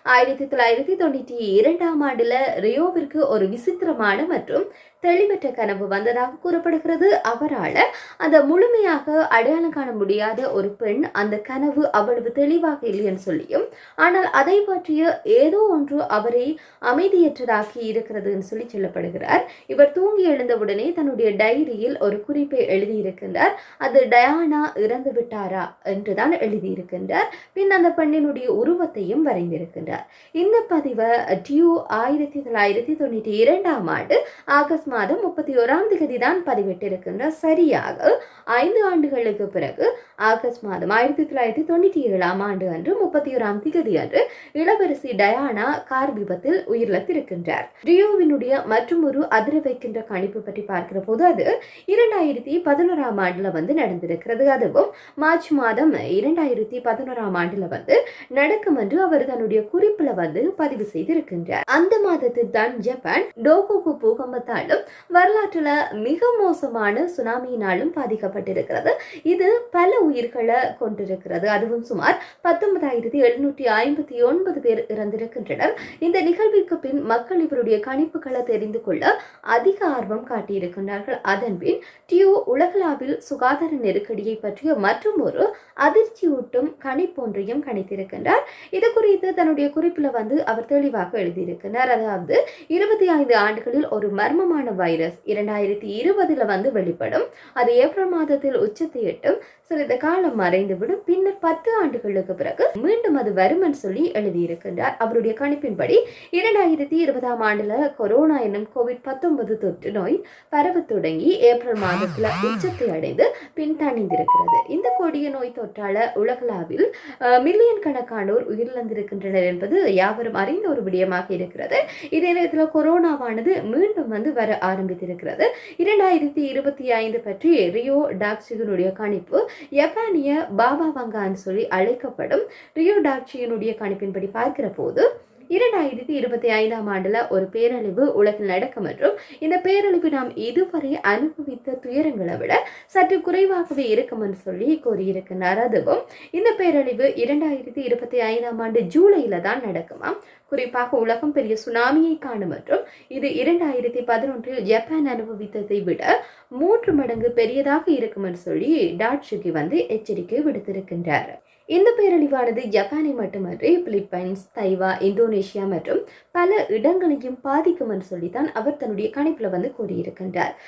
1992ஆம் ஆண்டுல ரியோவிற்கு ஒரு விசித்திரமான மற்றும் தெளிவற்ற கனவு வந்ததாக கூறப்படுகிறது. அவரால் அந்த முழுமையாக அடையாளம் காண முடியாத ஒரு பெண் அந்த கனவு அவ்வளவு தெளிவாக இல்லைன்னு சொல்லியும், ஆனால் அதை பற்றிய ஏதோ ஒன்று அவரை அமைதியற்றதாக்கி இருக்கிறதுன்னு சொல்லி சொல்லப்படுகிறார். இவர் தூங்கி எழுந்தவுடனே தன்னுடைய டைரியில் ஒரு குறிப்பை எழுதியிருக்கின்றார். அது டயானா இறந்து விட்டாரா என்றுதான் எழுதியிருக்கின்றார். பின் அந்த பெண்ணினுடைய உருவத்தையும் வரைந்திருக்கின்றார். இந்த பதிவை டியூ 1992ஆம் ஆண்டு ஆகஸ்ட் மாதம் 31ஆம் தேதி தான் பதிவிட்டிருக்கின்றார். சரியாக 5 ஆண்டுகளுக்கு பிறகு ஆகஸ்ட் மாதம் 1997ஆம் ஆண்டு அன்று 31ஆம் தேதி அன்று இளவரசி டயானா கார் விபத்தில் உயிரிழந்திருக்கின்றார். டியோவினுடைய மற்றும் ஒரு அதிர வைக்கின்ற கணிப்பு பற்றி பார்க்கிற போது அது 2011ஆம் ஆண்டுல நடந்திருக்கிறது. அதுவும் மார்ச் மாதம் 2011ஆம் ஆண்டுல நடக்கும் என்று அவர் தன்னுடைய குறிப்புல பதிவு செய்திருக்கின்றார். அந்த மாதத்தில் தான் ஜப்பான் டோகோகு பூகம்பத்தாலும் வரலாற்றுல மிக மோசமான சுனாமியினாலும் பாதிக்கப்பட்டிருக்கிறது. இது பல உயிர்களை கொண்டிருக்கிறது. அதுவும் சுமார் 19,759 பேர் இறந்திருக்கின்றனர். இந்த நிகழ்விற்கு பின் மக்கள் இவருடைய கணிப்புகளை தெரிந்து கொள்ள அதிக ஆர்வம் காட்டியிருக்கின்றார்கள். அதன் பின் டியூ உலகளாவில் சுகாதார நெருக்கடியை பற்றிய மற்றும் ஒரு அதிர்ச்சியூட்டும் கணிப்பொன்றையும் கணித்திருக்கின்றார். இது குறித்து தன்னுடைய குறிப்பில் அவர் தெளிவாக எழுதியிருக்கிறார். அதாவது 25 ஆண்டுகளில் ஒரு மர்மமான வைரஸ் 2020 வெளிப்படும். அது ஏப்ரல் மாதத்தில் உச்சத்தை எட்டும். சிறிது காலம் மறைந்துவிடும். பின்னர் 10 ஆண்டுகளுக்கு பிறகு மீண்டும் அது வரும் சொல்லி எழுதியிருக்கின்றார். அவருடைய கணிப்பின்படி 2020ஆம் ஆண்டுல கொரோனா என்னும் COVID-19 தொற்று நோய் பரவ தொடங்கி ஏப்ரல் மாதத்துல உச்சத்தை அடைந்து பின் தணிந்திருக்கிறது. இந்த கொடிய நோய் தொற்றால உலகளாவில் மில்லியன் கணக்கானோர் உயிரிழந்திருக்கின்றனர் என்பது யாவரும் அறிந்த ஒரு விடயமாக இருக்கிறது. இதே நேரத்தில் கொரோனாவானது மீண்டும் வர ஆரம்பித்திருக்கிறது. 2025 பற்றி ரியோ டாக்சியினுடைய கணிப்பு ஜப்பானிய பாபா வங்கான்னு சொல்லி அழைக்கப்படும் ரியோ டாக்சியினுடைய கணிப்பின்படி பார்க்கிற போது 2025ஆம் ஆண்டுல ஒரு பேரழிவு உலகில் நடக்கும் என்றும் இந்த பேரழிவு நாம் இதுவரை அனுபவித்த துயரங்களை விட சற்று குறைவாகவே இருக்கும் என்று சொல்லி கூறியிருக்கிறார். அதுவும் இந்த பேரழிவு 2025ஆம் ஆண்டு ஜூலையில தான் நடக்குமாம். குறிப்பாக உலகம் பெரிய சுனாமியை காணும் மற்றும் இது 2011இல் ஜப்பான் அனுபவித்ததை விட 3 மடங்கு பெரியதாக இருக்கும் என்று சொல்லி டாட்சுகி எச்சரிக்கை விடுத்திருக்கின்றார். இந்த பேரழிவானது ஜப்பானை மட்டுமன்றி பிலிப்பைன்ஸ், தைவா, இந்தோனேஷியா மற்றும் பல இடங்களையும் பாதிக்கும் என்று சொல்லித்தான் அவர் தன்னுடைய கணிப்புல கூறியிருக்கின்றார்.